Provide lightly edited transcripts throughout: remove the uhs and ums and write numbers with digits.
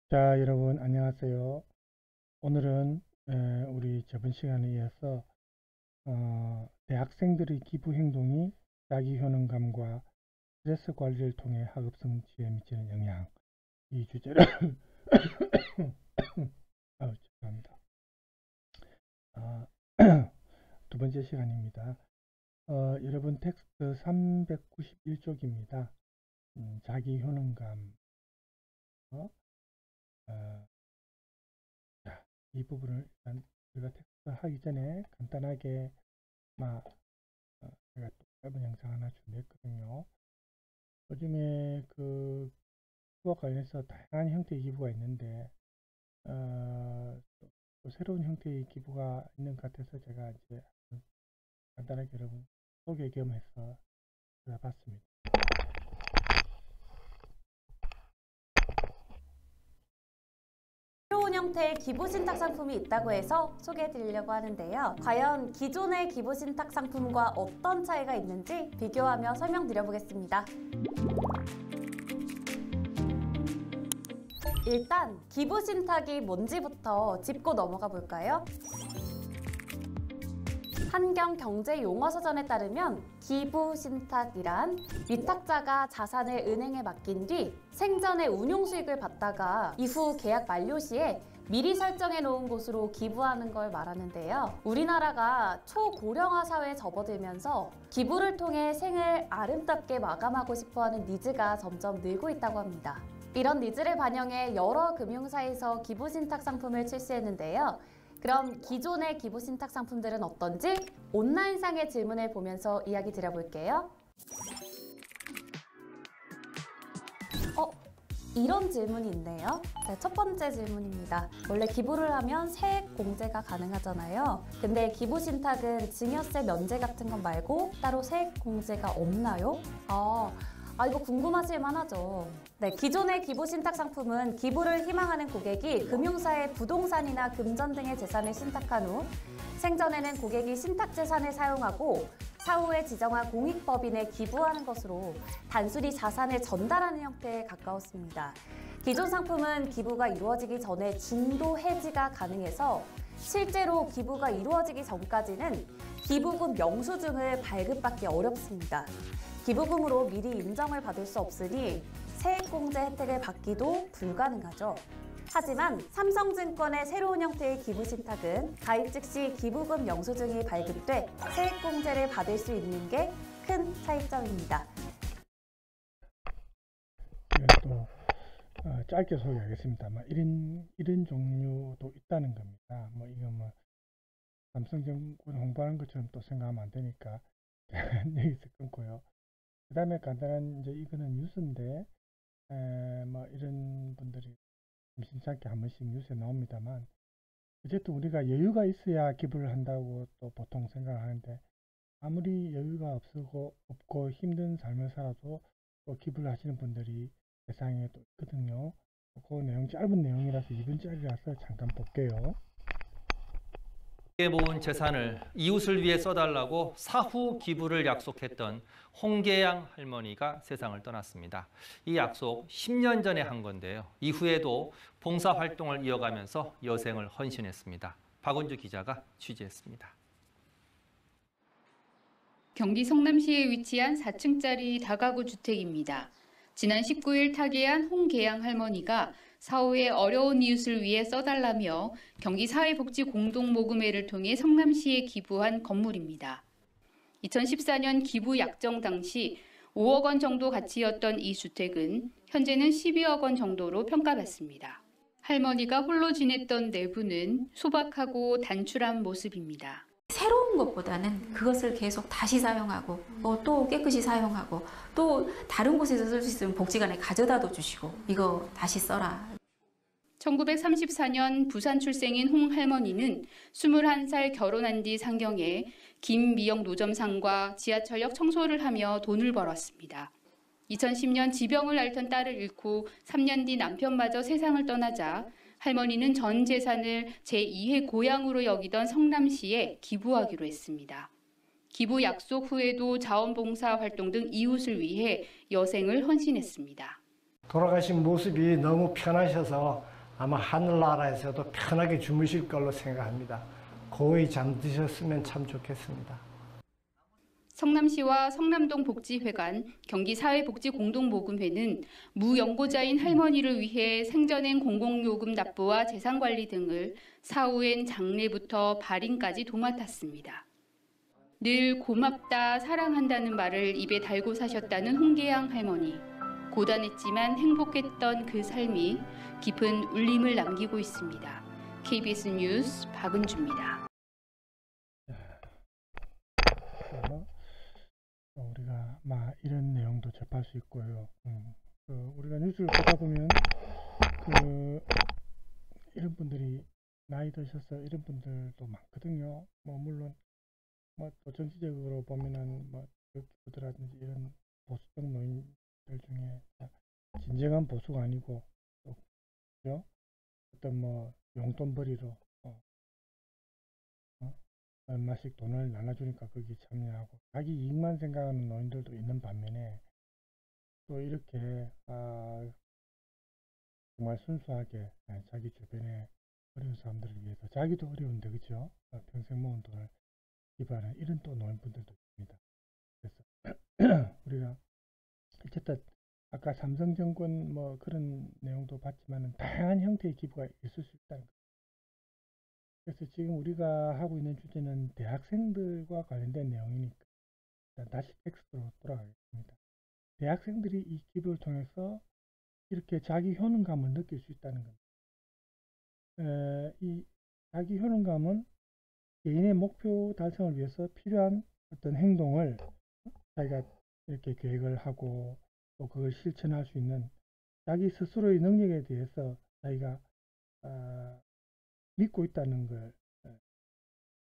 자, 여러분 안녕하세요. 오늘은 우리 저번 시간에 이어서 대학생들의 기부 행동이 자기 효능감과 스트레스 관리를 통해 학업 성취에 미치는 영향, 이 주제를 죄송합니다. 두 번째 시간입니다. 여러분 텍스트 391쪽입니다. 자기 효능감. 자, 이 부분을 일단 우리가 텍스트 하기 전에 간단하게 제가 또 짧은 영상 하나 준비했거든요. 요즘에 기부와 관련해서 다양한 형태의 기부가 있는데 또 새로운 형태의 기부가 있는 것 같아서 제가 이제 간단하게 여러분 소개 겸해서 찾아봤습니다. 새로운 형태의 기부신탁 상품이 있다고 해서 소개해 드리려고 하는데요. 과연 기존의 기부신탁 상품과 어떤 차이가 있는지 비교하며 설명드려 보겠습니다. 일단 기부신탁이 뭔지부터 짚고 넘어가 볼까요? 한경경제용어서전에 따르면 기부신탁이란 위탁자가 자산을 은행에 맡긴 뒤 생전에 운용수익을 받다가 이후 계약 만료 시에 미리 설정해 놓은 곳으로 기부하는 걸 말하는데요. 우리나라가 초고령화 사회에 접어들면서 기부를 통해 생을 아름답게 마감하고 싶어하는 니즈가 점점 늘고 있다고 합니다. 이런 니즈를 반영해 여러 금융사에서 기부신탁 상품을 출시했는데요. 그럼 기존의 기부신탁 상품들은 어떤지 온라인상의 질문을 보면서 이야기 드려볼게요. 이런 질문이 있네요. 첫 번째 질문입니다. 원래 기부를 하면 세액 공제가 가능하잖아요. 근데 기부신탁은 증여세 면제 같은 것 말고 따로 세액 공제가 없나요? 이거 궁금하실 만하죠. 네, 기존의 기부신탁 상품은 기부를 희망하는 고객이 금융사에 부동산이나 금전 등의 재산을 신탁한 후 생전에는 고객이 신탁재산을 사용하고 사후에 지정한 공익법인에 기부하는 것으로 단순히 자산을 전달하는 형태에 가까웠습니다. 기존 상품은 기부가 이루어지기 전에 중도 해지가 가능해서 실제로 기부가 이루어지기 전까지는 기부금 영수증을 발급받기 어렵습니다. 기부금으로 미리 인정을 받을 수 없으니 세액공제 혜택을 받기도 불가능하죠. 하지만 삼성증권의 새로운 형태의 기부신탁은 가입 즉시 기부금 영수증이 발급돼 세액공제를 받을 수 있는 게 큰 차이점입니다. 또 짧게 소개하겠습니다. 이런 종류도 있다는 겁니다. 이거 삼성증권 홍보하는 것처럼 또 생각하면 안 되니까 여기서 끊고요. 그 다음에 간단한 이거는 뉴스인데 이런 분들이 심심찮게 한 번씩 뉴스에 나옵니다만 어쨌든 우리가 여유가 있어야 기부를 한다고 또 보통 생각하는데 아무리 여유가 없고 힘든 삶을 살아도 또 기부를 하시는 분들이 세상에 또 있거든요. 그 내용 짧은 내용이라서 2분짜리라서 잠깐 볼게요. 모은 재산을 이웃을 위해 써달라고 사후 기부를 약속했던 홍계양 할머니가 세상을 떠났습니다. 이 약속 10년 전에 한 건데요. 이후에도 봉사활동을 이어가면서 여생을 헌신했습니다. 박은주 기자가 취재했습니다. 경기 성남시에 위치한 4층짜리 다가구 주택입니다. 지난 19일 타계한 홍계양 할머니가 사후에 어려운 이웃을 위해 써달라며 경기 사회복지공동모금회를 통해 성남시에 기부한 건물입니다. 2014년 기부 약정 당시 5억 원 정도 가치였던 이 주택은 현재는 12억 원 정도로 평가받습니다. 할머니가 홀로 지냈던 내부는 소박하고 단출한 모습입니다. 새로운 것보다는 그것을 계속 다시 사용하고 또 깨끗이 사용하고 또 다른 곳에서 쓸 수 있으면 복지관에 가져다도 주시고 이거 다시 써라. 1934년 부산 출생인 홍 할머니는 21살 결혼한 뒤 상경에 김미영 노점상과 지하철역 청소를 하며 돈을 벌었습니다. 2010년 지병을 앓던 딸을 잃고 3년 뒤 남편마저 세상을 떠나자 할머니는 전 재산을 제2의 고향으로 여기던 성남시에 기부하기로 했습니다. 기부 약속 후에도 자원봉사 활동 등 이웃을 위해 여생을 헌신했습니다. 돌아가신 모습이 너무 편하셔서 아마 하늘나라에서도 편하게 주무실 걸로 생각합니다. 고이 잠드셨으면 참 좋겠습니다. 성남시와 성남동 복지회관, 경기사회복지공동모금회는 무연고자인 할머니를 위해 생전엔 공공요금 납부와 재산관리 등을 사후엔 장례부터 발인까지 도맡았습니다. 늘 고맙다, 사랑한다는 말을 입에 달고 사셨다는 홍계양 할머니. 고단했지만 행복했던 그 삶이 깊은 울림을 남기고 있습니다. KBS 뉴스 박은주입니다. 우리가 이런 내용도 접할 수 있고요. 우리가 뉴스를 보다 보면 이런 분들이 나이 드셔서 이런 분들도 많거든요. 물론 또 정치적으로 보면은 기부들라든지 이런 보수적 노인들 중에 진정한 보수가 아니고 그죠? 어떤 용돈벌이로 얼마씩 돈을 나눠주니까 거기 참여하고 자기 이익만 생각하는 노인들도 있는 반면에 또 이렇게 정말 순수하게 자기 주변에 어려운 사람들을 위해서 자기도 어려운데 그죠? 평생 모은 돈을 기부하는 이런 또 노인분들도 있습니다. 그래서 우리가 어쨌든 아까 삼성정권 그런 내용도 봤지만은 다양한 형태의 기부가 있을 수 있다는 거예요. 그래서 지금 우리가 하고 있는 주제는 대학생들과 관련된 내용이니까 다시 텍스트로 돌아가겠습니다. 대학생들이 이 기부를 통해서 이렇게 자기 효능감을 느낄 수 있다는 겁니다. 이 자기 효능감은 개인의 목표 달성을 위해서 필요한 어떤 행동을 자기가 이렇게 계획을 하고 또 그걸 실천할 수 있는 자기 스스로의 능력에 대해서 자기가 믿고 있다는 걸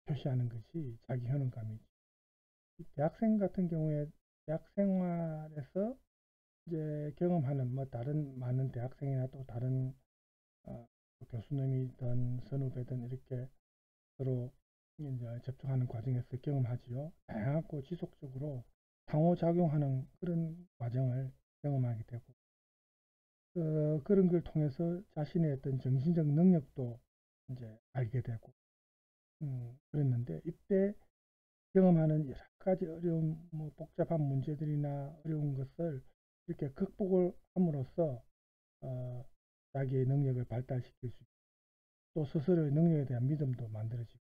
표시하는 것이 자기 효능감이죠. 대학생 같은 경우에 대학 생활에서 이제 경험하는 다른 많은 대학생이나 또 다른 교수님이든 선후배든 이렇게 서로 이제 접촉하는 과정에서 경험하지요. 다양하고 지속적으로 상호작용하는 그런 과정을 경험하게 되고 그런 걸 통해서 자신의 어떤 정신적 능력도 이제 알게 되고 그랬는데 이때 경험하는 여러 가지 어려운 복잡한 문제들이나 어려운 것을 이렇게 극복을 함으로써 자기의 능력을 발달시킬 수 있고 또 스스로의 능력에 대한 믿음도 만들어지고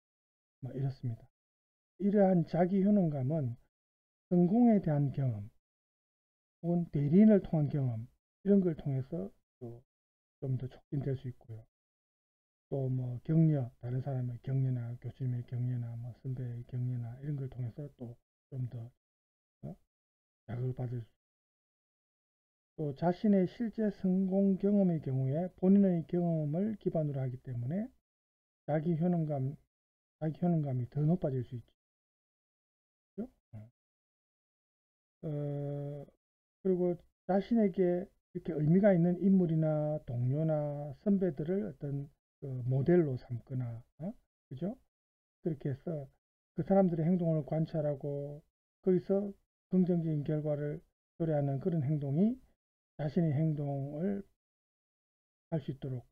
이렇습니다. 이러한 자기 효능감은 성공에 대한 경험 혹은 대리인을 통한 경험 이런 걸 통해서 또 좀 더 촉진될 수 있고요. 또 격려, 다른 사람의 격려나 교수님의 격려나 선배의 격려나 이런 걸 통해서 또 좀 더 자극을 받을 수 또 자신의 실제 성공 경험의 경우에 본인의 경험을 기반으로 하기 때문에 자기 효능감이 더 높아질 수 있죠. 그렇죠? 그리고 자신에게 이렇게 의미가 있는 인물이나 동료나 선배들을 어떤 모델로 삼거나, 그죠? 그렇게 해서 그 사람들의 행동을 관찰하고 거기서 긍정적인 결과를 초래하는 그런 행동이 자신의 행동을 할 수 있도록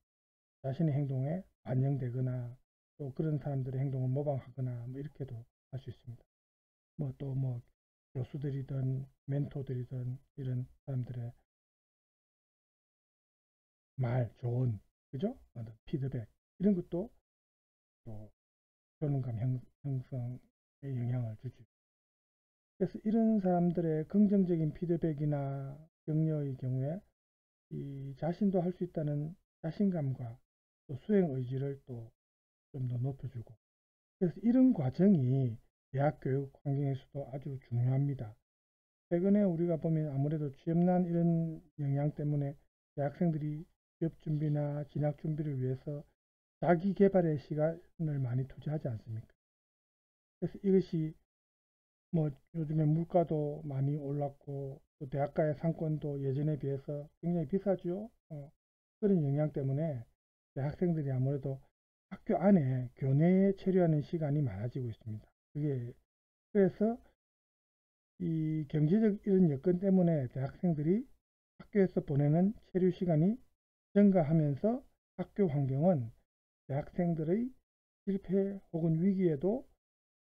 자신의 행동에 반영되거나 또 그런 사람들의 행동을 모방하거나 이렇게도 할 수 있습니다. 또 교수들이든 멘토들이든 이런 사람들의 좋은 그죠? 피드백 이런 것도 또 효능감 형성에 영향을 주죠. 그래서 이런 사람들의 긍정적인 피드백이나 격려의 경우에 이 자신도 할 수 있다는 자신감과 또 수행 의지를 또 좀 더 높여주고 그래서 이런 과정이 대학 교육 환경에서도 아주 중요합니다. 최근에 우리가 보면 아무래도 취업난 이런 영향 때문에 대학생들이 취업 준비나 진학 준비를 위해서 자기 개발의 시간을 많이 투자하지 않습니까? 그래서 이것이 요즘에 물가도 많이 올랐고 또 대학가의 상권도 예전에 비해서 굉장히 비싸죠. 그런 영향 때문에 대학생들이 아무래도 학교 안에 교내에 체류하는 시간이 많아지고 있습니다. 그래서 이 경제적 이런 여건 때문에 대학생들이 학교에서 보내는 체류 시간이 증가하면서 학교 환경은 대학생들의 실패 혹은 위기에도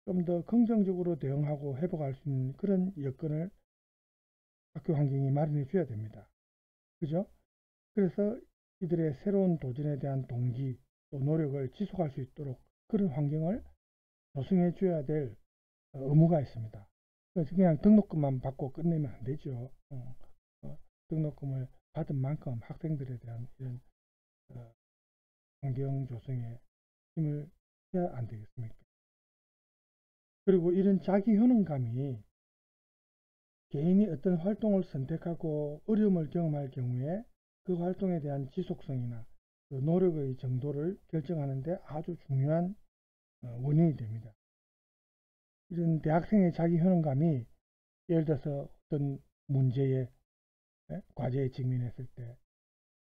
좀 더 긍정적으로 대응하고 회복할 수 있는 그런 여건을 학교 환경이 마련해 줘야 됩니다. 그죠? 그래서 이들의 새로운 도전에 대한 동기 또 노력을 지속할 수 있도록 그런 환경을 조성해 줘야 될 의무가 있습니다. 그래서 그냥 등록금만 받고 끝내면 안 되죠. 등록금을 받은 만큼 학생들에 대한 이런 환경 조성에 힘을 해야 안 되겠습니까? 그리고 이런 자기 효능감이 개인이 어떤 활동을 선택하고 어려움을 경험할 경우에 그 활동에 대한 지속성이나 그 노력의 정도를 결정하는 데 아주 중요한 원인이 됩니다. 이런 대학생의 자기 효능감이 예를 들어서 어떤 문제에 과제에 직면했을 때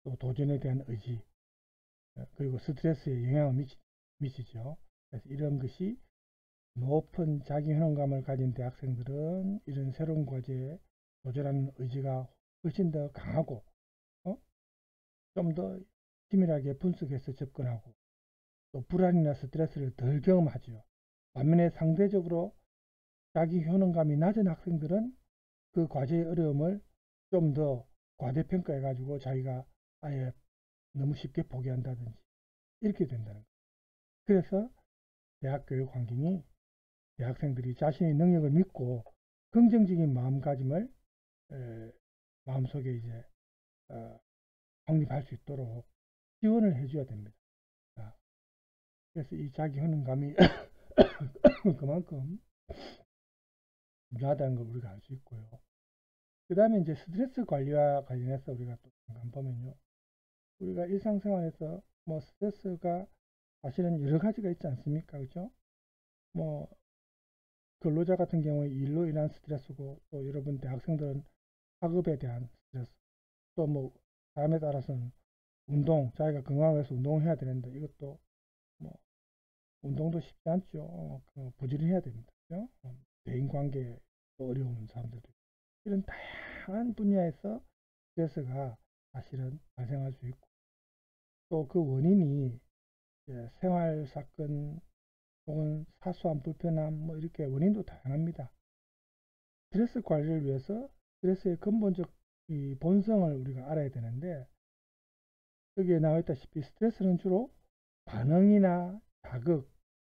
또 도전에 대한 의지 그리고 스트레스에 영향을 미치죠. 그래서 이런 것이 높은 자기 효능감을 가진 대학생들은 이런 새로운 과제에 도전하는 의지가 훨씬 더 강하고 좀 더 치밀하게 분석해서 접근하고 또 불안이나 스트레스를 덜 경험하죠. 반면에 상대적으로 자기 효능감이 낮은 학생들은 그 과제의 어려움을 좀 더 과대평가해 가지고 자기가 아예 너무 쉽게 포기한다든지 이렇게 된다는 거예요. 그래서 대학 교육 환경이 대학생들이 자신의 능력을 믿고 긍정적인 마음가짐을 마음속에 이제 확립할 수 있도록 지원을 해줘야 됩니다. 그래서 이 자기 효능감이 그만큼 중요하다는 걸 우리가 알 수 있고요. 그 다음에 이제 스트레스 관리와 관련해서 우리가 또 잠깐 보면요. 우리가 일상생활에서 뭐 스트레스가 사실은 여러 가지가 있지 않습니까? 그죠? 뭐 근로자 같은 경우에 일로 인한 스트레스고 또 여러분 대학생들은 학업에 대한 스트레스 또 뭐 사람에 따라서는 운동 자기가 건강을 위해서 운동을 해야 되는데 이것도 뭐 운동도 쉽지 않죠. 부지런히 해야 됩니다. 그죠? 대인관계에 어려운 사람들도 이런 다양한 분야에서 스트레스가 사실은 발생할 수 있고 또 그 원인이 생활 사건 혹은 사소한 불편함 뭐 이렇게 원인도 다양합니다. 스트레스 관리를 위해서 스트레스의 근본적 이 본성을 우리가 알아야 되는데 여기에 나와 있다시피 스트레스는 주로 반응이나 자극,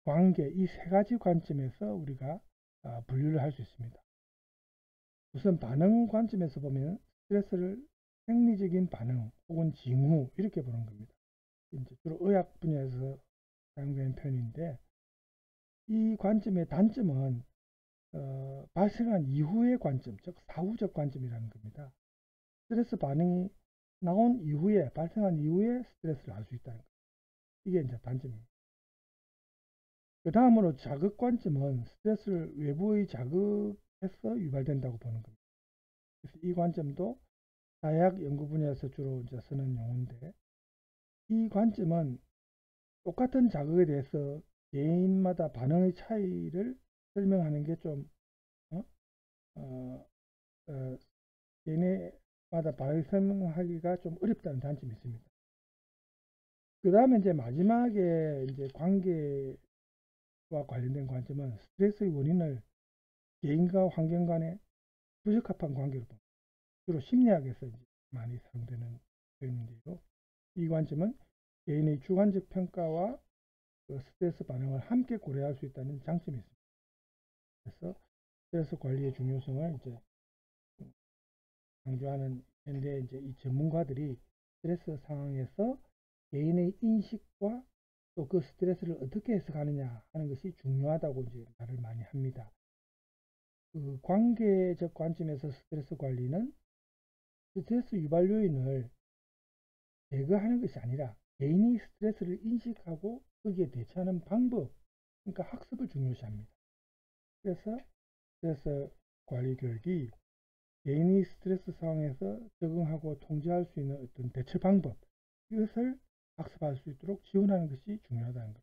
관계 이 세 가지 관점에서 우리가 분류를 할 수 있습니다. 우선 반응 관점에서 보면 스트레스를 생리적인 반응 혹은 징후 이렇게 보는 겁니다. 이제 주로 의학 분야에서 사용되는 표현인데 이 관점의 단점은 발생한 이후의 관점, 즉 사후적 관점이라는 겁니다. 스트레스 반응이 나온 이후에 발생한 이후에 스트레스를 알 수 있다는 거예요. 이게 이제 단점입니다. 그 다음으로 자극 관점은 스트레스를 외부의 자극에서 유발된다고 보는 겁니다. 그래서 이 관점도 사회학 연구 분야에서 주로 이제 쓰는 용어인데 이 관점은 똑같은 자극에 대해서 개인마다 반응의 차이를 설명하는 게 좀 개인마다 반응을 설명하기가 좀 어렵다는 단점이 있습니다. 그 다음에 이제 마지막에 이제 관계와 관련된 관점은 스트레스의 원인을 개인과 환경 간의 부적합한 관계로 봅니다. 주로 심리학에서 이제 많이 사용되는 표현인데요. 이 관점은 개인의 주관적 평가와 그 스트레스 반응을 함께 고려할 수 있다는 장점이 있습니다. 그래서 스트레스 관리의 중요성을 이제 강조하는 현대 이제 이 전문가들이 스트레스 상황에서 개인의 인식과 또 그 스트레스를 어떻게 해석하느냐 하는 것이 중요하다고 이제 말을 많이 합니다. 그 관계적 관점에서 스트레스 관리는 스트레스 유발 요인을 제거하는 것이 아니라 개인이 스트레스를 인식하고 거기에 대처하는 방법, 그러니까 학습을 중요시합니다. 그래서 스트레스 관리 교육이 개인이 스트레스 상황에서 적응하고 통제할 수 있는 어떤 대처 방법, 이것을 학습할 수 있도록 지원하는 것이 중요하다는 것.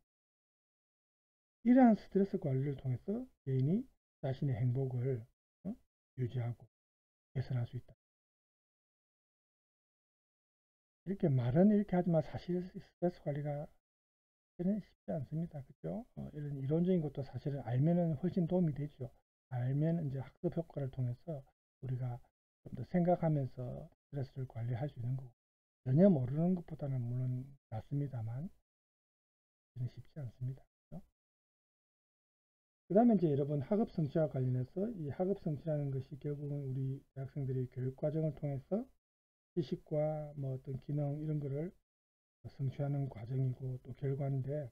이러한 스트레스 관리를 통해서 개인이 자신의 행복을 유지하고 개선할 수 있다. 이렇게 말은 이렇게 하지만 사실 스트레스 관리가 사실은 쉽지 않습니다. 그죠? 이런 이론적인 것도 사실은 알면은 훨씬 도움이 되죠. 알면 이제 학습 효과를 통해서 우리가 좀 더 생각하면서 스트레스를 관리할 수 있는 거고, 전혀 모르는 것보다는 물론 낫습니다만 쉽지 않습니다. 그 다음에 이제 여러분 학업 성취와 관련해서 이 학업 성취라는 것이 결국은 우리 대학생들이 교육 과정을 통해서 지식과 뭐 어떤 기능 이런 거를 성취하는 과정이고 또 결과인데,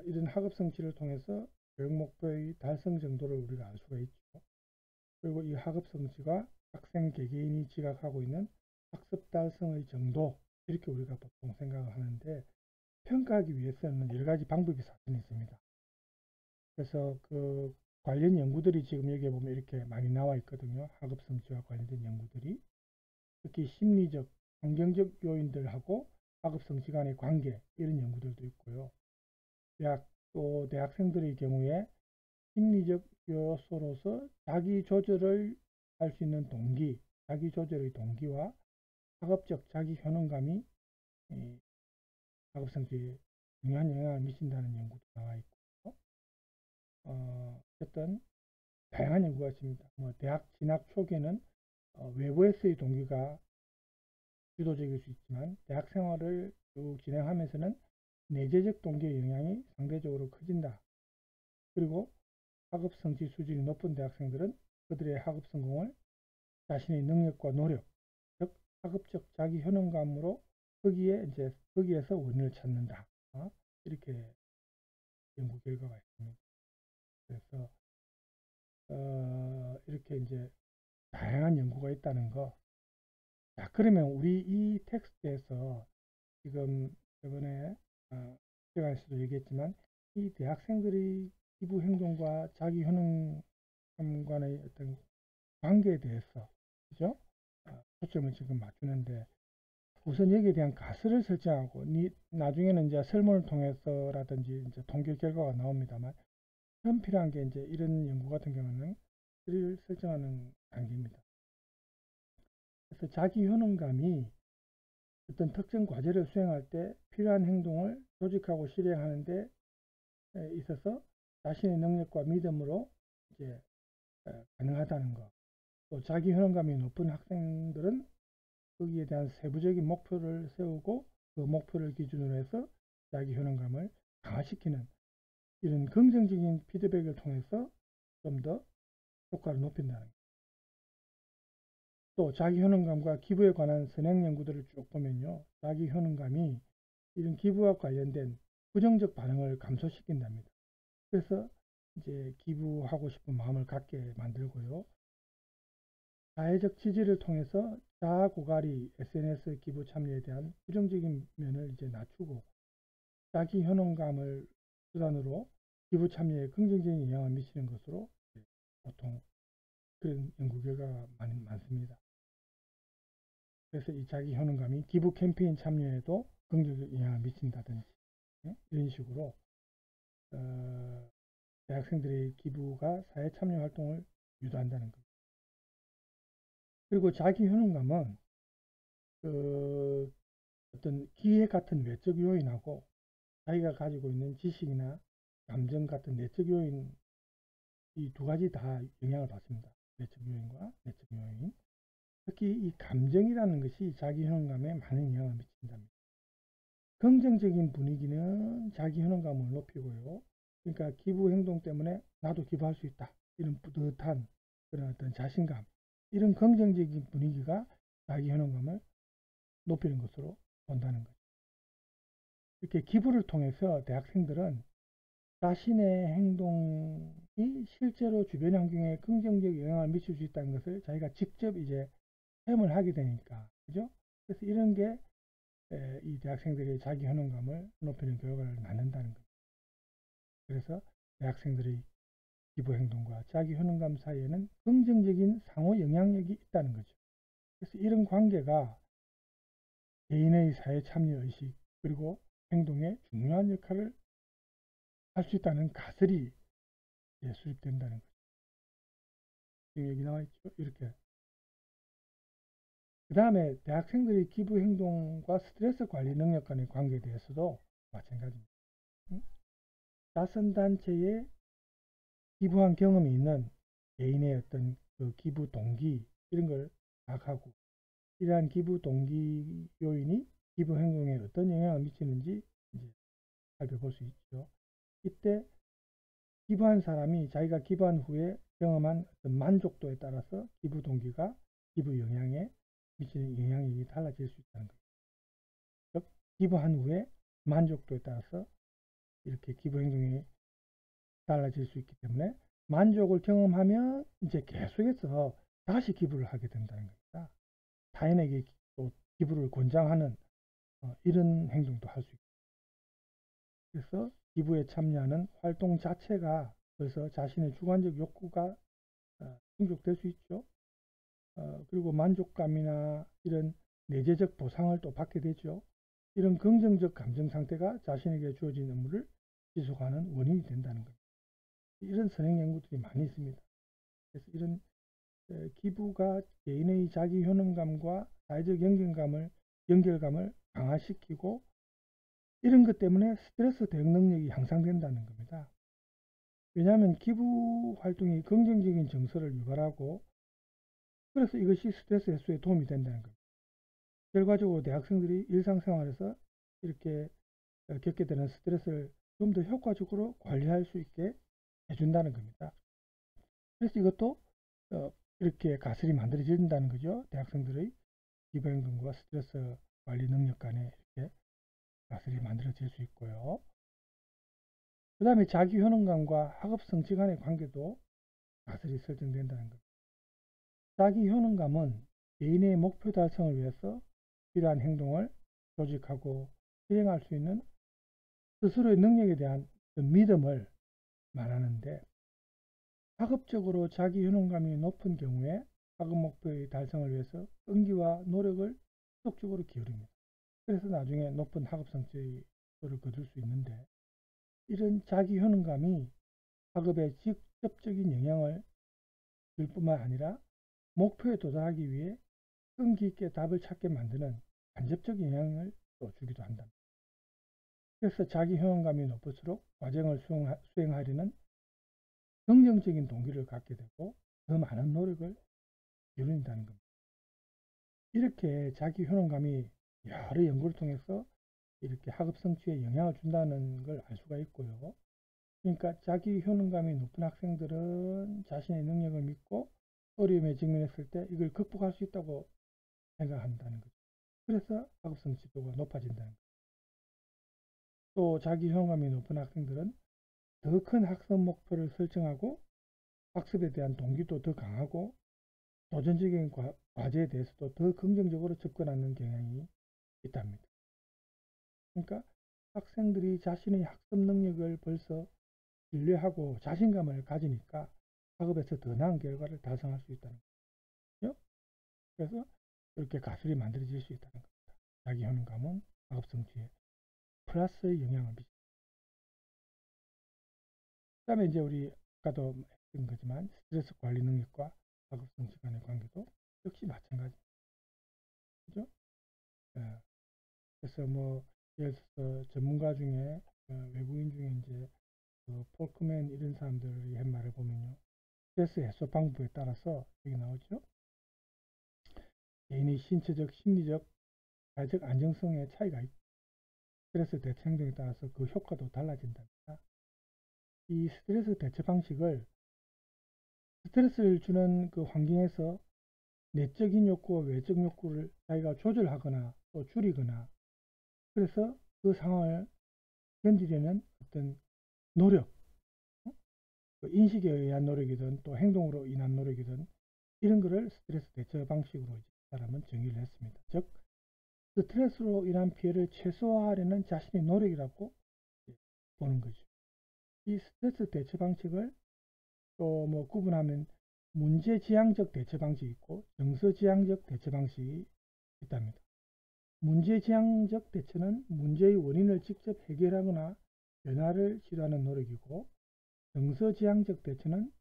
이런 학업 성취를 통해서 교육 목표의 달성 정도를 우리가 알 수가 있죠. 그리고 이 학업 성취가 학생 개개인이 지각하고 있는 학습 달성의 정도, 이렇게 우리가 보통 생각을 하는데, 평가하기 위해서는 여러 가지 방법이 사실 있습니다. 그래서 그 관련 연구들이 지금 여기에 보면 이렇게 많이 나와 있거든요. 학업 성취와 관련된 연구들이. 특히 심리적, 환경적 요인들하고 학업 성취 간의 관계, 이런 연구들도 있고요. 또 대학생들의 경우에 심리적 요소로서 자기 조절을 할 수 있는 동기, 자기 조절의 동기와 학업적 자기 효능감이 학업 성취에 중요한 영향을 미친다는 연구도 나와 있고, 어쨌든 다양한 연구가 있습니다. 뭐 대학 진학 초기에는 외부에서의 동기가 주도적일 수 있지만 대학 생활을 쭉 진행하면서는 내재적 동기의 영향이 상대적으로 커진다. 그리고 학업 성취 수준이 높은 대학생들은 그들의 학업 성공을 자신의 능력과 노력, 즉 학업적 자기 효능감으로 거기에서 원인을 찾는다. 이렇게 연구 결과가 있습니다. 그래서 이렇게 이제 다양한 연구가 있다는 거. 자, 그러면 우리 이 텍스트에서 지금 이번에 시간에서도 얘기했지만 이 대학생들의 기부 행동과 자기 효능 간의 어떤 관계에 대해서, 그죠? 초점을 지금 맞추는데, 우선 여기에 대한 가설을 설정하고 나중에는 이제 설문을 통해서라든지 이제 통계 결과가 나옵니다만, 처음 필요한 게 이제 이런 연구 같은 경우는 를 설정하는 단계입니다. 그래서 자기 효능감이 어떤 특정 과제를 수행할 때 필요한 행동을 조직하고 실행하는 데 있어서 자신의 능력과 믿음으로 이제 가능하다는 것. 또 자기 효능감이 높은 학생들은 거기에 대한 세부적인 목표를 세우고 그 목표를 기준으로 해서 자기 효능감을 강화시키는 이런 긍정적인 피드백을 통해서 좀 더 효과를 높인다는 것. 또 자기 효능감과 기부에 관한 선행 연구들을 쭉 보면요, 자기 효능감이 이런 기부와 관련된 부정적 반응을 감소시킨답니다. 그래서 이제 기부하고 싶은 마음을 갖게 만들고요. 사회적 지지를 통해서 자아 고갈이 SNS 기부 참여에 대한 부정적인 면을 이제 낮추고 자기 효능감을 수단으로 기부 참여에 긍정적인 영향을 미치는 것으로 보통 그런 연구 결과가 많습니다. 그래서 이 자기 효능감이 기부 캠페인 참여에도 긍정적 영향을 미친다든지 이런 식으로 대학생들의 기부가 사회 참여 활동을 유도한다는 것. 그리고 자기 효능감은 어떤 기획 같은 외적 요인하고 자기가 가지고 있는 지식이나 감정 같은 내적 요인, 이 두 가지 다 영향을 받습니다. 내적 요인과 내적 요인. 특히 이 감정이라는 것이 자기 효능감에 많은 영향을 미친답니다. 긍정적인 분위기는 자기 효능감을 높이고요. 그러니까 기부 행동 때문에 나도 기부할 수 있다, 이런 뿌듯한 그런 어떤 자신감, 이런 긍정적인 분위기가 자기 효능감을 높이는 것으로 본다는 거죠. 이렇게 기부를 통해서 대학생들은 자신의 행동이 실제로 주변 환경에 긍정적 영향을 미칠 수 있다는 것을 자기가 직접 이제 체험을 하게 되니까, 그죠? 그래서 이런 게 이 대학생들의 자기 효능감을 높이는 결과를 낳는다는 거죠. 그래서 대학생들의 기부 행동과 자기 효능감 사이에는 긍정적인 상호 영향력이 있다는 거죠. 그래서 이런 관계가 개인의 사회 참여 의식 그리고 행동에 중요한 역할을 할 수 있다는 가설이 수립된다는 거죠. 지금 여기 나와 있죠. 이렇게 그 다음에 대학생들의 기부 행동과 스트레스 관리 능력 간의 관계에 대해서도 마찬가지입니다. 자선단체에 기부한 경험이 있는 개인의 어떤 그 기부 동기 이런 걸 파악하고 이러한 기부 동기 요인이 기부 행동에 어떤 영향을 미치는지 이제 살펴볼 수 있죠. 이때 기부한 사람이 자기가 기부한 후에 경험한 어떤 만족도에 따라서 기부 동기가 기부 영향에 미치는 영향이 달라질 수 있다는 거예요. 즉 기부한 후에 만족도에 따라서 이렇게 기부 행동이 달라질 수 있기 때문에 만족을 경험하면 이제 계속해서 다시 기부를 하게 된다는 겁니다. 타인에게 또 기부를 권장하는 이런 행동도 할 수 있고 그래서 기부에 참여하는 활동 자체가 벌써 자신의 주관적 욕구가 충족될 수 있죠. 그리고 만족감이나 이런 내재적 보상을 또 받게 되죠. 이런 긍정적 감정 상태가 자신에게 주어진 업무를 지속하는 원인이 된다는 겁니다. 이런 선행 연구들이 많이 있습니다. 그래서 이런 기부가 개인의 자기 효능감과 사회적 연결감을 강화시키고 이런 것 때문에 스트레스 대응 능력이 향상된다는 겁니다. 왜냐하면 기부 활동이 긍정적인 정서를 유발하고 그래서 이것이 스트레스 해소에 도움이 된다는 겁니다. 결과적으로 대학생들이 일상생활에서 이렇게 겪게 되는 스트레스를 좀 더 효과적으로 관리할 수 있게 해준다는 겁니다. 그래서 이것도 이렇게 가설이 만들어진다는 거죠. 대학생들의 기부 행동과 스트레스 관리 능력 간에 이렇게 가설이 만들어질 수 있고요. 그 다음에 자기 효능감과 학업 성취 간의 관계도 가설이 설정된다는 겁니다. 자기 효능감은 개인의 목표 달성을 위해서 필요한 행동을 조직하고 실행할 수 있는 스스로의 능력에 대한 믿음을 말하는데 학업적으로 자기 효능감이 높은 경우에 학업 목표의 달성을 위해서 끈기와 노력을 지속적으로 기울입니다. 그래서 나중에 높은 학업 성취를 거둘 수 있는데 이런 자기 효능감이 학업에 직접적인 영향을 줄 뿐만 아니라 목표에 도달하기 위해 끈기 있게 답을 찾게 만드는 간접적 영향을 또 주기도 한다. 그래서 자기 효능감이 높을수록 과정을 수행하려는 긍정적인 동기를 갖게 되고 더 많은 노력을 기울인다는 겁니다. 이렇게 자기 효능감이 여러 연구를 통해서 이렇게 학업 성취에 영향을 준다는 걸 알 수가 있고요. 그러니까 자기 효능감이 높은 학생들은 자신의 능력을 믿고 어려움에 직면했을 때 이걸 극복할 수 있다고 생각한다는 거죠. 그래서 학업 성취도가 높아진다는 거죠. 또 자기 효능감이 높은 학생들은 더 큰 학습 목표를 설정하고 학습에 대한 동기도 더 강하고 도전적인 과제에 대해서도 더 긍정적으로 접근하는 경향이 있답니다. 그러니까 학생들이 자신의 학습 능력을 벌써 신뢰하고 자신감을 가지니까 학업에서 더 나은 결과를 달성할 수 있다는 거죠. 그래서 이렇게 가설이 만들어질 수 있다는 겁니다. 자기 효능감은 학업 성취에 플러스의 영향을 미칩니다. 그 다음에 이제 우리 아까도 했던 거지만 스트레스 관리 능력과 학업 성취 간의 관계도 역시 마찬가지입니다. 그죠? 그래서 뭐 예를 들어서 전문가 중에 외국인 중에 이제 폴크맨 이런 사람들이 한 말을 보면요. 스트레스 해소 방법에 따라서 여기 나오죠. 개인의 신체적, 심리적, 사회적 안정성에 차이가 있고 스트레스 대처 행동에 따라서 그 효과도 달라진답니다. 이 스트레스 대처 방식을 스트레스를 주는 그 환경에서 내적인 욕구와 외적 욕구를 자기가 조절하거나 또 줄이거나 그래서 그 상황을 견디려는 어떤 노력, 인식에 의한 노력이든 또 행동으로 인한 노력이든 이런 거를 스트레스 대처 방식으로 이제 사람은 정의를 했습니다. 즉 스트레스로 인한 피해를 최소화하려는 자신의 노력이라고 보는 거죠. 이 스트레스 대처 방식을 또 뭐 구분하면 문제지향적 대처 방식이 있고 정서지향적 대처 방식이 있답니다. 문제지향적 대처는 문제의 원인을 직접 해결하거나 변화를 시도하는 노력이고 정서지향적 대처는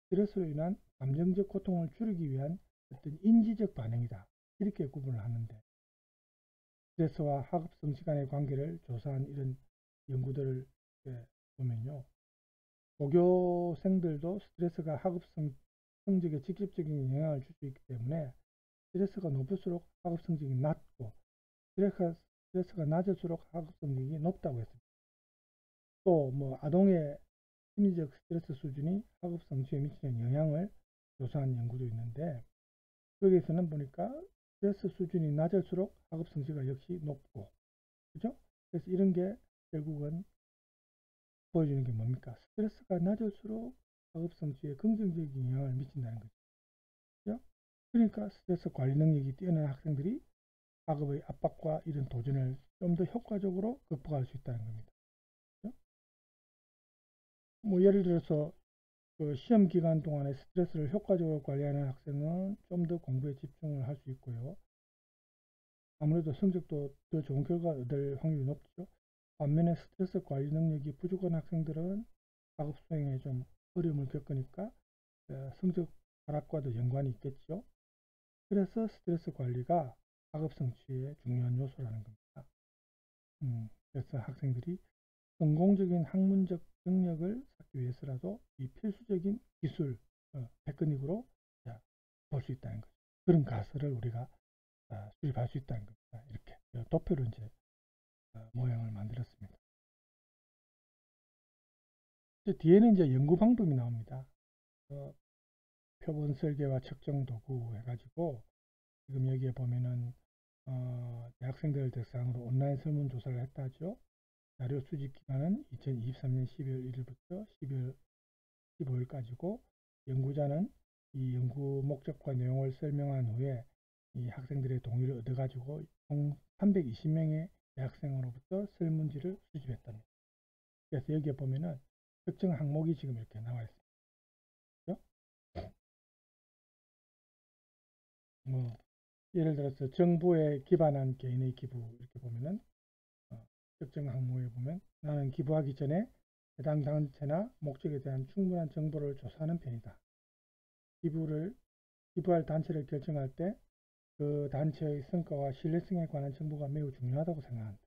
스트레스로 인한 감정적 고통을 줄이기 위한 어떤 인지적 반응이다. 이렇게 구분을 하는데, 스트레스와 학업성 시간의 관계를 조사한 이런 연구들을 보면요, 고교생들도 스트레스가 학업성 성적에 직접적인 영향을 줄 수 있기 때문에 스트레스가 높을수록 학업 성적이 낮고, 스트레스가 낮을수록 학업 성적이 높다고 했습니다. 또 뭐 아동의 심리적 스트레스 수준이 학업 성취에 미치는 영향을 조사한 연구도 있는데, 여기에서는 보니까 스트레스 수준이 낮을수록 학업 성취가 역시 높고, 그죠? 그래서 이런 게 결국은 보여주는 게 뭡니까? 스트레스가 낮을수록 학업 성취에 긍정적인 영향을 미친다는 거죠. 그죠? 그러니까 스트레스 관리 능력이 뛰어난 학생들이 학업의 압박과 이런 도전을 좀 더 효과적으로 극복할 수 있다는 겁니다. 그죠? 뭐 예를 들어서 그 시험 기간 동안에 스트레스를 효과적으로 관리하는 학생은 좀 더 공부에 집중을 할 수 있고요. 아무래도 성적도 더 좋은 결과를 얻을 확률이 높죠. 반면에 스트레스 관리 능력이 부족한 학생들은 학업 수행에 좀 어려움을 겪으니까 성적 하락과도 연관이 있겠죠. 그래서 스트레스 관리가 학업 성취의 중요한 요소라는 겁니다. 그래서 학생들이 성공적인 학문적 경력을 쌓기 위해서라도 이 필수적인 기술, 테크닉으로 볼 수 있다는 거죠. 그런 가설을 우리가 수립할 수 있다는 겁니다. 이렇게 도표로 이제 모양을 만들었습니다. 뒤에는 이제 연구 방법이 나옵니다. 표본 설계와 측정 도구 해가지고 지금 여기에 보면은 대학생들을 대상으로 온라인 설문조사를 했다죠. 자료 수집 기간은 2023년 12월 1일부터 12월 15일까지고, 연구자는 이 연구 목적과 내용을 설명한 후에 이 학생들의 동의를 얻어가지고 총 320명의 대학생으로부터 설문지를 수집했답니다. 그래서 여기에 보면은 특정 항목이 지금 이렇게 나와 있습니다. 그렇죠? 뭐 예를 들어서 정보에 기반한 개인의 기부, 이렇게 보면은 특정 항목에 보면 나는 기부하기 전에 해당 단체나 목적에 대한 충분한 정보를 조사하는 편이다. 기부할 단체를 결정할 때 그 단체의 성과와 신뢰성에 관한 정보가 매우 중요하다고 생각한다.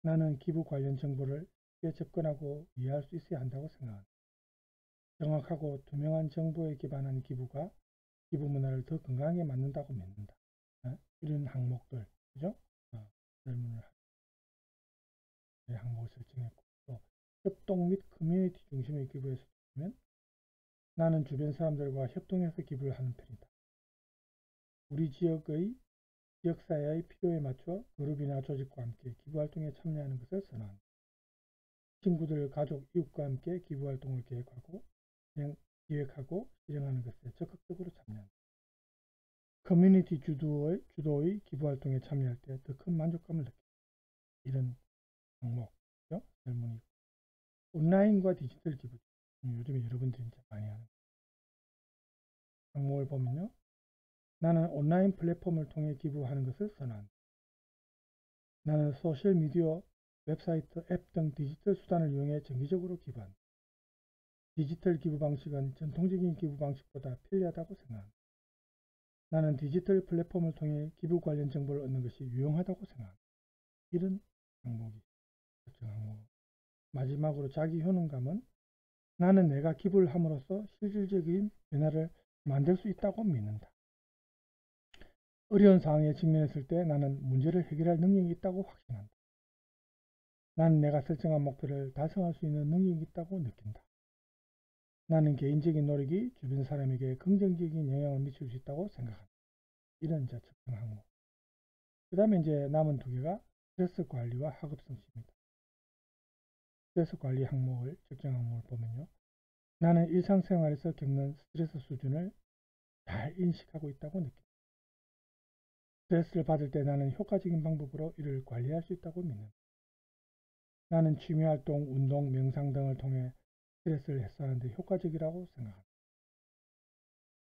나는 기부 관련 정보를 쉽게 접근하고 이해할 수 있어야 한다고 생각한다. 정확하고 투명한 정보에 기반한 기부가 기부 문화를 더 건강하게 만든다고 믿는다. 이런 항목들, 그죠? 질문을 항목을 설정했고, 또 협동 및 커뮤니티 중심의 기부에서 보면 나는 주변 사람들과 협동해서 기부를 하는 편이다. 우리 지역사회의 필요에 맞춰 그룹이나 조직과 함께 기부활동에 참여하는 것을 선호한다. 친구들, 가족, 이웃과 함께 기부활동을 기획하고 실행하는 것에 적극적으로 참여한다. 커뮤니티 주도의 기부활동에 참여할 때 더 큰 만족감을 느낀다. 이런 항목이죠. 질문이. 온라인과 디지털 기부. 요즘에 여러분들이 이제 많이 하는 항목을 보면요. 나는 온라인 플랫폼을 통해 기부하는 것을 선호한다. 나는 소셜미디어, 웹사이트, 앱 등 디지털 수단을 이용해 정기적으로 기부한다. 디지털 기부 방식은 전통적인 기부 방식보다 편리하다고 생각한다. 나는 디지털 플랫폼을 통해 기부 관련 정보를 얻는 것이 유용하다고 생각한다. 이런 항목이 특정 항목. 마지막으로 자기 효능감은 나는 내가 기부를 함으로써 실질적인 변화를 만들 수 있다고 믿는다. 어려운 상황에 직면했을 때 나는 문제를 해결할 능력이 있다고 확신한다. 나는 내가 설정한 목표를 달성할 수 있는 능력이 있다고 느낀다. 나는 개인적인 노력이 주변 사람에게 긍정적인 영향을 미칠 수 있다고 생각한다. 이런 이제 특정 항목. 그 다음에 이제 남은 두 개가 스트레스 관리와 학업 성취입니다. 스트레스 관리 항목을, 특정 항목을 보면요. 나는 일상생활에서 겪는 스트레스 수준을 잘 인식하고 있다고 느낀다. 스트레스를 받을 때 나는 효과적인 방법으로 이를 관리할 수 있다고 믿는다. 나는 취미활동, 운동, 명상 등을 통해 스트레스를 해소하는 데 효과적이라고 생각합니다.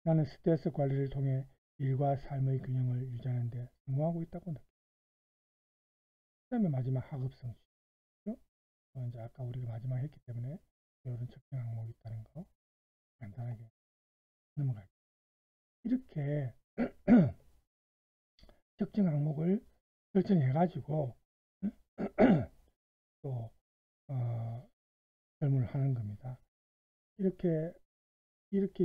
나는 스트레스 관리를 통해 일과 삶의 균형을 유지하는 데 성공하고 있다고 느낀다. 그 다음에 마지막 학업 성취. 이제 아까 우리가 마지막 했기 때문에 이런 특정 항목이 있다는 거 간단하게 넘어갈게요. 이렇게 특정 항목을 설정해 가지고 또 설문을 하는 겁니다. 이렇게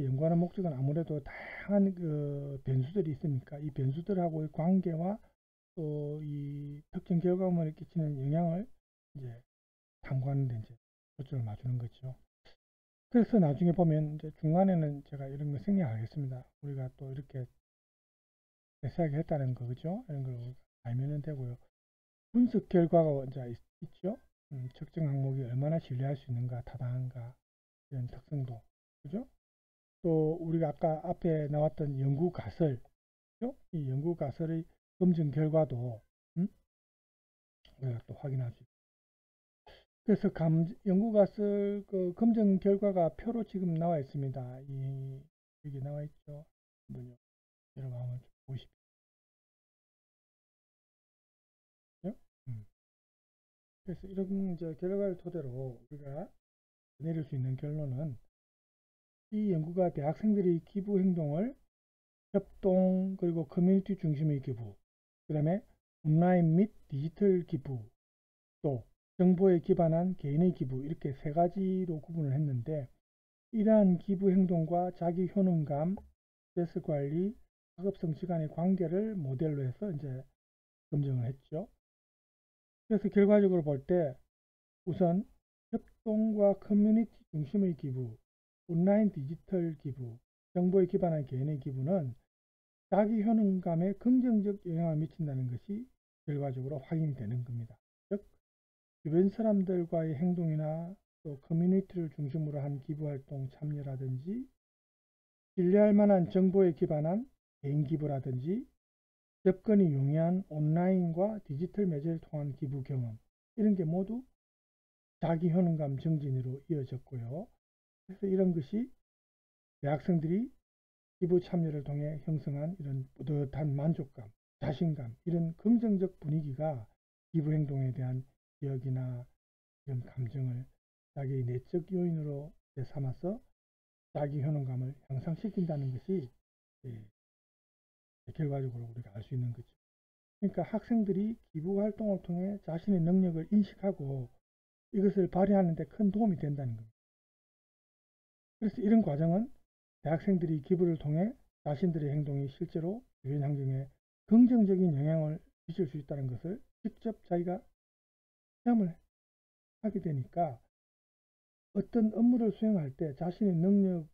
연구하는 목적은 아무래도 다양한 그 변수들이 있으니까 이 변수들하고의 관계와 또 이 특정 결과물에 끼치는 영향을 이제 탐구하는 데 이제 초점을 맞추는 거죠. 그래서 나중에 보면 이제 중간에는 제가 이런 거 생략하겠습니다. 우리가 또 이렇게 세세하게 했다는 거, 그죠? 이런 걸 알면 되고요. 분석 결과가 이제 있죠. 특정 항목이 얼마나 신뢰할 수 있는가, 타당한가, 이런 특성도, 그죠? 또 우리가 아까 앞에 나왔던 연구 가설, 그죠? 이 연구 가설의 검증 결과도 우리가 또 확인할 수 있고. 그래서 연구 가설 그 검증 결과가 표로 지금 나와 있습니다. 여기 나와 있죠. 한번 여러분 한번 보십시오. 그래서 이런 이제 결과를 토대로 우리가 내릴 수 있는 결론은 이 연구가 대학생들의 기부 행동을 협동 그리고 커뮤니티 중심의 기부, 그 다음에 온라인 및 디지털 기부, 또 정보에 기반한 개인의 기부, 이렇게 세 가지로 구분을 했는데, 이러한 기부 행동과 자기 효능감, 스트레스 관리, 학업성 시간의 관계를 모델로 해서 이제 검증을 했죠. 그래서 결과적으로 볼 때 우선 협동과 커뮤니티 중심의 기부, 온라인 디지털 기부, 정보에 기반한 개인의 기부는 자기 효능감에 긍정적 영향을 미친다는 것이 결과적으로 확인이 되는 겁니다. 즉, 주변 사람들과의 행동이나 또 커뮤니티를 중심으로 한 기부활동 참여라든지, 신뢰할 만한 정보에 기반한 개인 기부라든지, 접근이 용이한 온라인과 디지털 매체를 통한 기부 경험, 이런 게 모두 자기 효능감 증진으로 이어졌고요. 그래서 이런 것이 대학생들이 기부 참여를 통해 형성한 이런 뿌듯한 만족감, 자신감, 이런 긍정적 분위기가 기부 행동에 대한 기억이나 이런 감정을 자기의 내적 요인으로 삼아서 자기 효능감을 향상시킨다는 것이 결과적으로 우리가 알 수 있는 거죠. 그러니까 학생들이 기부 활동을 통해 자신의 능력을 인식하고 이것을 발휘하는 데 큰 도움이 된다는 겁니다. 그래서 이런 과정은 대학생들이 기부를 통해 자신들의 행동이 실제로 주변 환경에 긍정적인 영향을 미칠 수 있다는 것을 직접 자기가 체험을 하게 되니까 어떤 업무를 수행할 때 자신의 능력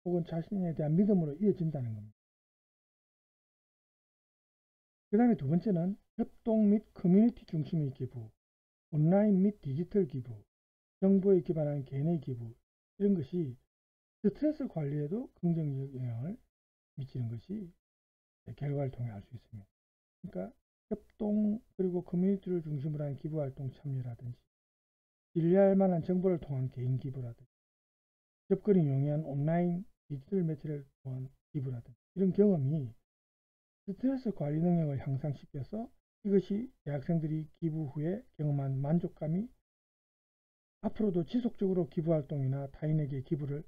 혹은 자신에 대한 믿음으로 이어진다는 겁니다. 그 다음에 두 번째는 협동 및 커뮤니티 중심의 기부, 온라인 및 디지털 기부, 정보에 기반한 개인의 기부, 이런 것이 스트레스 관리에도 긍정적 영향을 미치는 것이 결과를 통해 알 수 있습니다. 그러니까 협동 그리고 커뮤니티를 중심으로 한 기부활동 참여라든지, 신뢰할 만한 정보를 통한 개인 기부라든지, 접근이 용이한 온라인 디지털 매체를 통한 기부라든지, 이런 경험이 스트레스 관리 능력을 향상시켜서 이것이 대학생들이 기부 후에 경험한 만족감이 앞으로도 지속적으로 기부활동이나 타인에게 기부를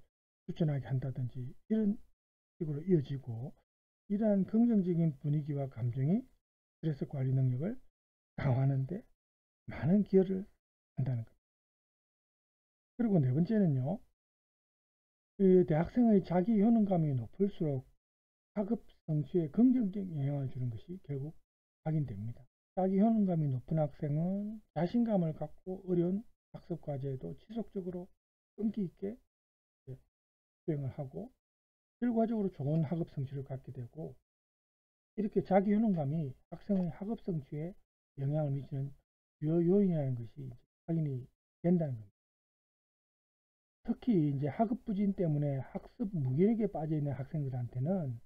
추천하게 한다든지 이런 식으로 이어지고, 이러한 긍정적인 분위기와 감정이 스트레스 관리 능력을 강화하는 데 많은 기여를 한다는 겁니다. 그리고 네 번째는요, 대학생의 자기 효능감이 높을수록 학업 성취에 긍정적 영향을 주는 것이 결국 확인됩니다. 자기 효능감이 높은 학생은 자신감을 갖고 어려운 학습 과제에도 지속적으로 끈기 있게 수행을 하고 결과적으로 좋은 학업 성취를 갖게 되고, 이렇게 자기 효능감이 학생의 학업 성취에 영향을 미치는 주요 요인이라는 것이 확인이 된다는 겁니다. 특히 이제 학업 부진 때문에 학습 무기력에 빠져 있는 학생들한테는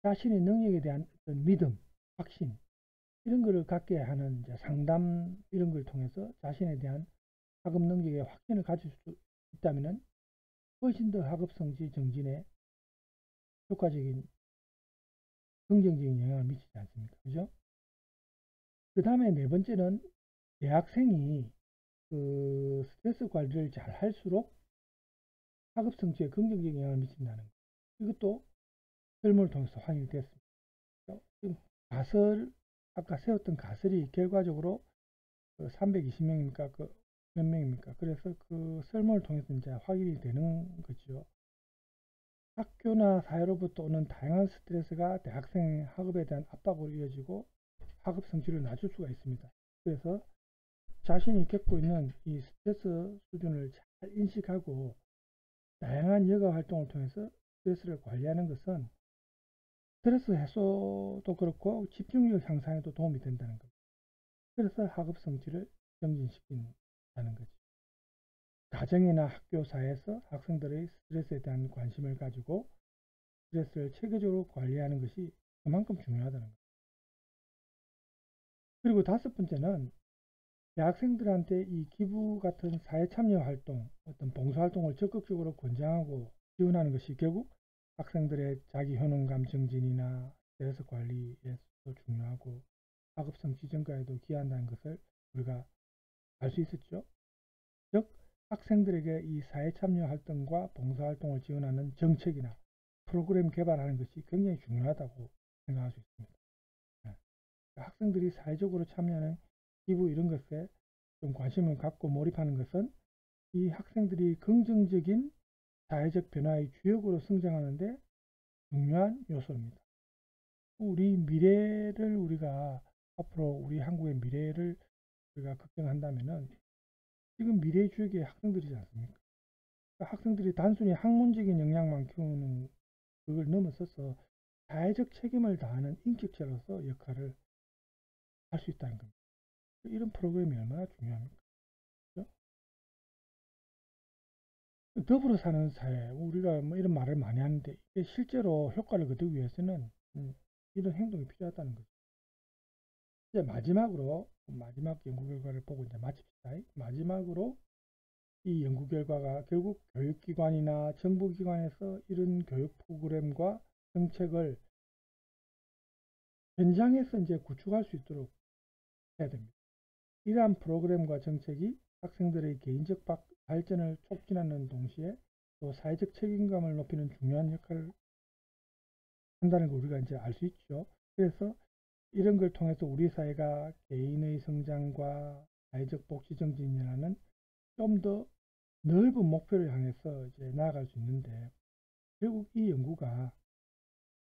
자신의 능력에 대한 어떤 믿음, 확신, 이런 것을 갖게 하는 이제 상담, 이런 걸 통해서 자신에 대한 학업 능력에 확신을 가질 수 있다면 훨씬 더 학업 성취 정진에 효과적인 긍정적인 영향을 미치지 않습니까? 그죠? 그 다음에 네 번째는 대학생이 그 스트레스 관리를 잘 할수록 학업 성취에 긍정적인 영향을 미친다는 것. 이것도 설문을 통해서 확인이 됐습니다. 가설 아까 세웠던 가설이 결과적으로 320명입니까? 몇 명입니까? 그래서 그 설문을 통해서 이제 확인이 되는 거죠. 학교나 사회로부터 오는 다양한 스트레스가 대학생의 학업에 대한 압박으로 이어지고 학업 성취를 낮출 수가 있습니다. 그래서 자신이 겪고 있는 이 스트레스 수준을 잘 인식하고 다양한 여가 활동을 통해서 스트레스를 관리하는 것은 스트레스 해소도 그렇고 집중력 향상에도 도움이 된다는 겁니다. 그래서 학업 성취를 경진시킨다는 거죠. 가정이나 학교 사회에서 학생들의 스트레스에 대한 관심을 가지고 스트레스를 체계적으로 관리하는 것이 그만큼 중요하다는 거죠. 그리고 다섯 번째는 대학생들한테 이 기부 같은 사회 참여 활동, 어떤 봉사 활동을 적극적으로 권장하고 지원하는 것이 결국 학생들의 자기 효능감 증진이나 스트레스 관리에도 중요하고 학업 성취 증가에도 기여한다는 것을 우리가 알 수 있었죠. 즉 학생들에게 이 사회 참여 활동과 봉사 활동을 지원하는 정책이나 프로그램 개발하는 것이 굉장히 중요하다고 생각할 수 있습니다. 학생들이 사회적으로 참여하는 기부 이런 것에 좀 관심을 갖고 몰입하는 것은 이 학생들이 긍정적인 사회적 변화의 주역으로 성장하는데 중요한 요소입니다. 우리 미래를 우리가 앞으로 우리 한국의 미래를 우리가 걱정한다면은 지금 미래의 주역이 학생들이지 않습니까? 그러니까 학생들이 단순히 학문적인 역량만 키우는 그걸 넘어서서 사회적 책임을 다하는 인격체로서 역할을 할 수 있다는 겁니다. 이런 프로그램이 얼마나 중요합니까? 그렇죠? 더불어 사는 사회, 우리가 뭐 이런 말을 많이 하는데 이게 실제로 효과를 거두기 위해서는 이런 행동이 필요하다는 거죠. 이제 마지막으로 마지막 연구 결과를 보고 이제 마칩시다. 마지막으로 이 연구 결과가 결국 교육기관이나 정부기관에서 이런 교육 프로그램과 정책을 현장에서 이제 구축할 수 있도록 해야 됩니다. 이러한 프로그램과 정책이 학생들의 개인적 발전을 촉진하는 동시에 또 사회적 책임감을 높이는 중요한 역할을 한다는 걸 우리가 이제 알 수 있죠. 그래서 이런 걸 통해서 우리 사회가 개인의 성장과 사회적 복지 정진이라는 좀 더 넓은 목표를 향해서 이제 나아갈 수 있는데 결국 이 연구가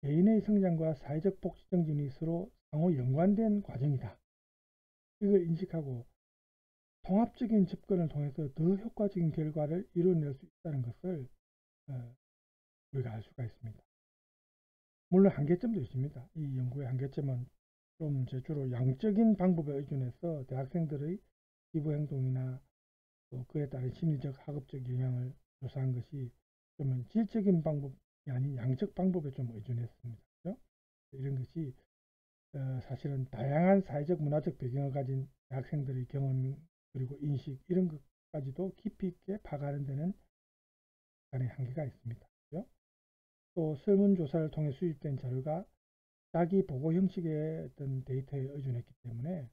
개인의 성장과 사회적 복지 정진이 서로 상호 연관된 과정이다. 이걸 인식하고 통합적인 접근을 통해서 더 효과적인 결과를 이뤄낼 수 있다는 것을 우리가 알 수가 있습니다. 물론 한계점도 있습니다. 이 연구의 한계점은 좀 주로 양적인 방법에 의존해서 대학생들의 기부 행동이나 또 그에 따른 심리적, 학업적 영향을 조사한 것이 좀 질적인 방법이 아닌 양적 방법에 좀 의존했습니다. 그렇죠? 이런 것이 사실은 다양한 사회적 문화적 배경을 가진 대학생들의 경험 그리고 인식 이런 것까지도 깊이 있게 파악하는 데는 약간의 한계가 있습니다. 그렇죠? 또 설문조사를 통해 수집된 자료가 자기 보고 형식의 어떤 데이터에 의존했기 때문에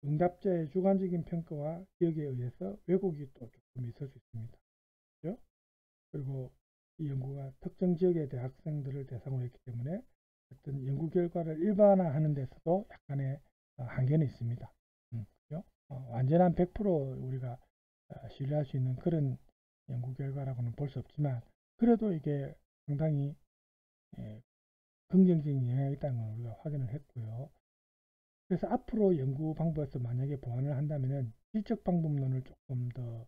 응답자의 주관적인 평가와 기억에 의해서 왜곡이 또 조금 있을 수 있습니다. 그렇죠? 그리고 이 연구가 특정 지역의 대학생들을 대상으로 했기 때문에 어떤 연구 결과를 일반화하는 데서도 약간의 한계는 있습니다. 그렇죠? 완전한 100% 우리가 신뢰할 수 있는 그런 연구 결과라고는 볼 수 없지만 그래도 이게 상당히 긍정적인 영향이 있다는 걸 우리가 확인을 했고요. 그래서 앞으로 연구 방법에서 만약에 보완을 한다면은 질적 방법론을 조금 더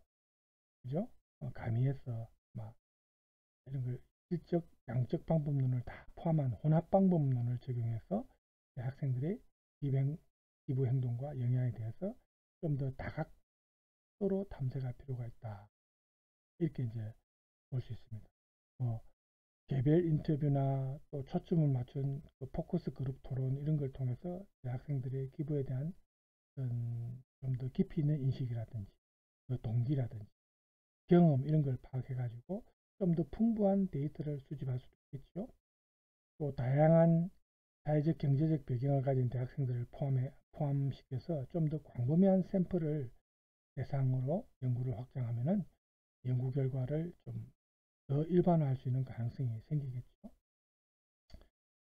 그죠? 가미해서 이런 걸 질적, 양적 방법론을 다 포함한 혼합 방법론을 적용해서 학생들의 기부 행동과 영향에 대해서 좀 더 다각도로 탐색할 필요가 있다. 이렇게 이제 볼 수 있습니다. 개별 인터뷰나 또 초점을 맞춘 포커스 그룹 토론 이런 걸 통해서 학생들의 기부에 대한 좀 더 깊이 있는 인식이라든지 동기라든지 경험 이런 걸 파악해 가지고 좀 더 풍부한 데이터를 수집할 수도 있겠죠. 또 다양한 사회적 경제적 배경을 가진 대학생들을 포함시켜서 좀 더 광범위한 샘플을 대상으로 연구를 확장하면은 연구 결과를 좀 더 일반화할 수 있는 가능성이 생기겠죠.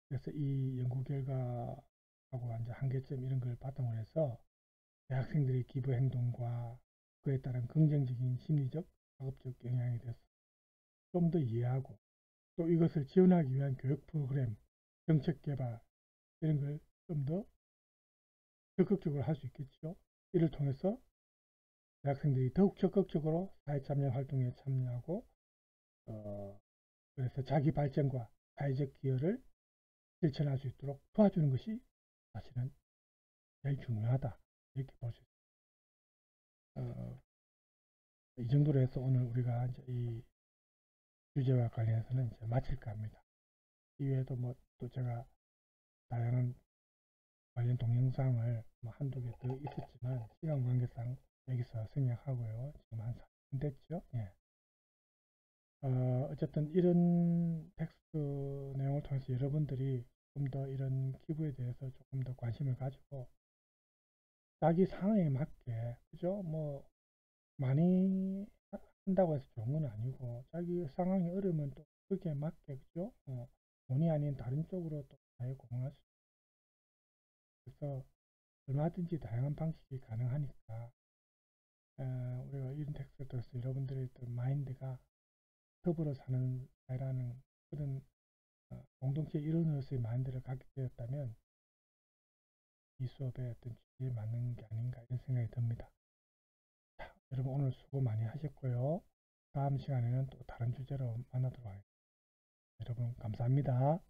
그래서 이 연구 결과가 하고 이제 한계점 이런 걸 바탕으로 해서 대학생들의 기부 행동과 그에 따른 긍정적인 심리적, 학업적 영향에 대해서 좀 더 이해하고 또 이것을 지원하기 위한 교육 프로그램, 정책 개발 이런 걸 좀 더 적극적으로 할 수 있겠죠. 이를 통해서 대학생들이 더욱 적극적으로 사회참여 활동에 참여하고 그래서 자기 발전과 사회적 기여를 실천할 수 있도록 도와주는 것이 사실은 제일 중요하다 이렇게 볼 수 있습니다. 이 정도로 해서 오늘 우리가 이제 이 주제와 관련해서는 이제 마칠까 합니다. 이외에도 뭐 또 제가 다양한 관련 동영상을 뭐 한두 개 더 있었지만 시간 관계상 여기서 생략하고요. 지금 한 40분 됐죠. 예. 어쨌든 이런 텍스트 내용을 통해서 여러분들이 좀 더 이런 기부에 대해서 조금 더 관심을 가지고 자기 상황에 맞게, 그죠? 뭐 많이 한다고 해서 좋은 건 아니고 자기 상황이 어려우면 또 그게 맞게, 그죠? 돈이 아닌 다른 쪽으로 또 자유 공헌할 수 있어요. 그래서 얼마든지 다양한 방식이 가능하니까 우리가 이런 텍스트를 통해서 여러분들의 마인드가 더불어 사는 사회라는 그런 공동체 일원으로서의 마인드를 갖게 되었다면 이 수업의 어떤 주제에 맞는 게 아닌가 이런 생각이 듭니다. 자, 여러분 오늘 수고 많이 하셨고요. 다음 시간에는 또 다른 주제로 만나도록 하겠습니다. 여러분 감사합니다.